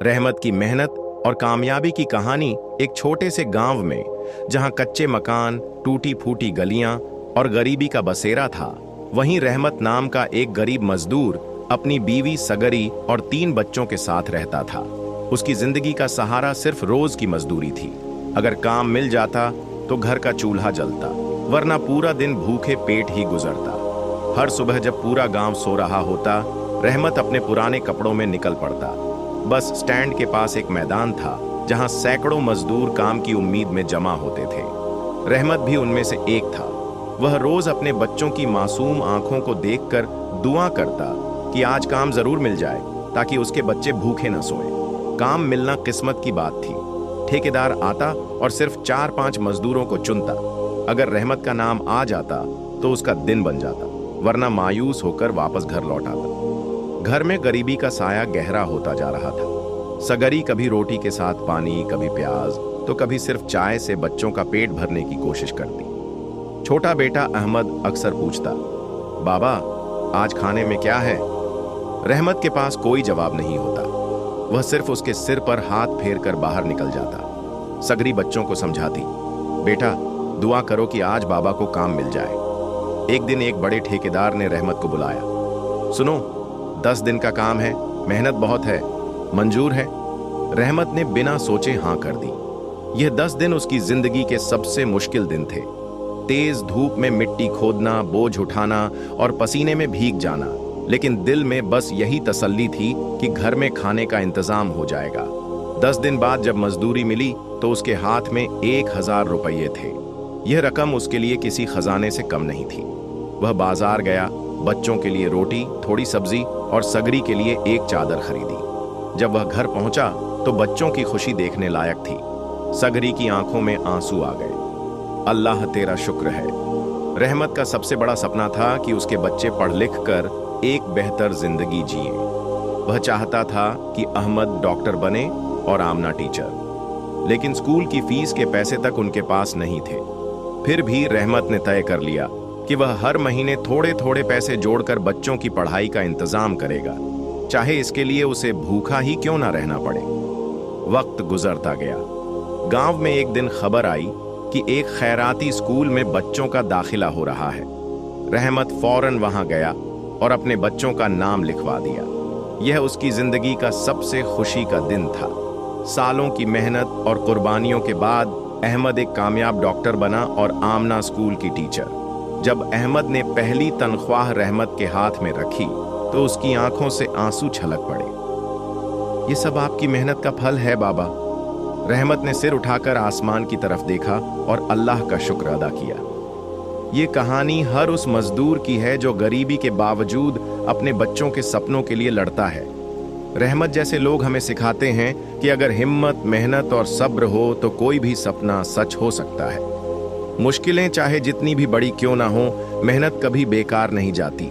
रहमत की मेहनत और कामयाबी की कहानी एक छोटे से गांव में, जहां कच्चे मकान, टूटी फूटी गलियां और गरीबी का बसेरा था, वहीं रहमत नाम का एक गरीब मजदूर अपनी बीवी सगरी और 3 बच्चों के साथ रहता था। उसकी जिंदगी का सहारा सिर्फ रोज की मजदूरी थी। अगर काम मिल जाता तो घर का चूल्हा जलता, वरना पूरा दिन भूखे पेट ही गुजरता। हर सुबह जब पूरा गांव सो रहा होता, रहमत अपने पुराने कपड़ों में निकल पड़ता। बस स्टैंड के पास एक मैदान था जहां सैकड़ों मजदूर काम की उम्मीद में जमा होते थे। रहमत भी उनमें से एक था। वह रोज अपने बच्चों की मासूम आंखों को देखकर दुआ करता कि आज काम जरूर मिल जाए, ताकि उसके बच्चे भूखे न सोए। काम मिलना किस्मत की बात थी। ठेकेदार आता और सिर्फ 4-5 मजदूरों को चुनता। अगर रहमत का नाम आ जाता तो उसका दिन बन जाता, वरना मायूस होकर वापस घर लौट आता। घर में गरीबी का साया गहरा होता जा रहा था। सगरी कभी रोटी के साथ पानी, कभी प्याज, तो कभी सिर्फ चाय से बच्चों का पेट भरने की कोशिश करती। छोटा बेटा अहमद अक्सर पूछता, बाबा आज खाने में क्या है? रहमत के पास कोई जवाब नहीं होता। वह सिर्फ उसके सिर पर हाथ फेर कर बाहर निकल जाता। सगरी बच्चों को समझाती, बेटा दुआ करो कि आज बाबा को काम मिल जाए। एक दिन एक बड़े ठेकेदार ने रहमत को बुलाया। सुनो, 10 दिन का काम है, मेहनत बहुत है, मंजूर है? रहमत ने बिना सोचे हाँ कर दी। यह 10 दिन उसकी जिंदगी के सबसे मुश्किल दिन थे। तेज धूप में मिट्टी खोदना, बोझ उठाना और पसीने में भीग जाना, लेकिन दिल में बस यही तसल्ली थी कि घर में खाने का इंतजाम हो जाएगा। 10 दिन बाद जब मजदूरी मिली तो उसके हाथ में 1000 रुपये थे। यह रकम उसके लिए किसी खजाने से कम नहीं थी। वह बाजार गया, बच्चों के लिए रोटी, थोड़ी सब्जी और सगरी के लिए एक चादर खरीदी। जब वह घर पहुंचा तो बच्चों की खुशी देखने लायक थी। सगरी की आंखों में आंसू आ गए। अल्लाह तेरा शुक्र है। रहमत का सबसे बड़ा सपना था कि उसके बच्चे पढ़ लिख कर एक बेहतर जिंदगी जिए। वह चाहता था कि अहमद डॉक्टर बने और आमना टीचर, लेकिन स्कूल की फीस के पैसे तक उनके पास नहीं थे। फिर भी रहमत ने तय कर लिया कि वह हर महीने थोड़े थोड़े पैसे जोड़कर बच्चों की पढ़ाई का इंतजाम करेगा, चाहे इसके लिए उसे भूखा ही क्यों ना रहना पड़े। वक्त गुजरता गया। गांव में एक दिन खबर आई कि एक खैराती स्कूल में बच्चों का दाखिला हो रहा है। रहमत फौरन वहां गया और अपने बच्चों का नाम लिखवा दिया। यह उसकी जिंदगी का सबसे खुशी का दिन था। सालों की मेहनत और कुर्बानियों के बाद अहमद एक कामयाब डॉक्टर बना और आमना स्कूल की टीचर। जब अहमद ने पहली तनख्वाह रहमत के हाथ में रखी तो उसकी आंखों से आंसू छलक पड़े। ये सब आपकी मेहनत का फल है बाबा। रहमत ने सिर उठाकर आसमान की तरफ देखा और अल्लाह का शुक्र अदा किया। ये कहानी हर उस मजदूर की है जो गरीबी के बावजूद अपने बच्चों के सपनों के लिए लड़ता है। रहमत जैसे लोग हमें सिखाते हैं कि अगर हिम्मत, मेहनत और सब्र हो तो कोई भी सपना सच हो सकता है। मुश्किलें चाहे जितनी भी बड़ी क्यों ना हो, मेहनत कभी बेकार नहीं जाती।